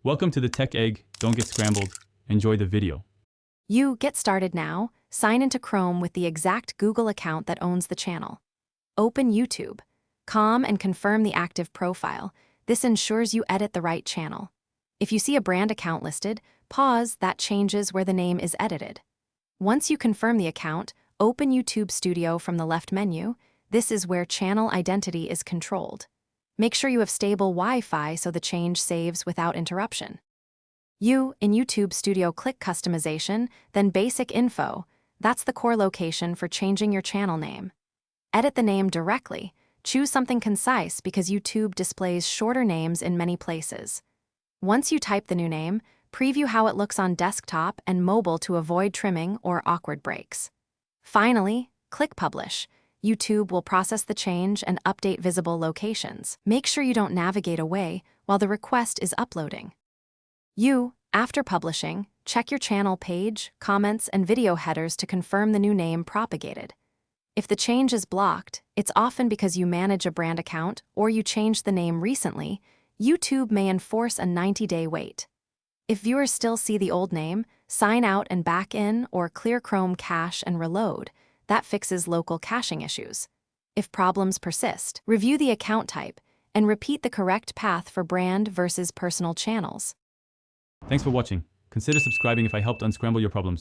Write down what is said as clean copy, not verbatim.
Welcome to the Tech Egg. Don't get scrambled. Enjoy the video. You get started now. Sign into Chrome with the exact Google account that owns the channel. Open YouTube. And confirm the active profile. This ensures you edit the right channel. If you see a brand account listed, pause. That changes where the name is edited. Once you confirm the account, open YouTube Studio from the left menu. This is where channel identity is controlled. Make sure you have stable Wi-Fi so the change saves without interruption. In YouTube Studio, click Customization, then Basic Info. That's the core location for changing your channel name. Edit the name directly. Choose something concise because YouTube displays shorter names in many places. Once you type the new name, preview how it looks on desktop and mobile to avoid trimming or awkward breaks. Finally, click Publish. YouTube will process the change and update visible locations. Make sure you don't navigate away while the request is uploading. After publishing, check your channel page, comments, and video headers to confirm the new name propagated. If the change is blocked, it's often because you manage a brand account or you changed the name recently. YouTube may enforce a 90-day wait. If viewers still see the old name, sign out and back in or clear Chrome cache and reload. That fixes local caching issues. If problems persist, review the account type and repeat the correct path for brand versus personal channels. Thanks for watching. Consider subscribing if I helped unscramble your problems.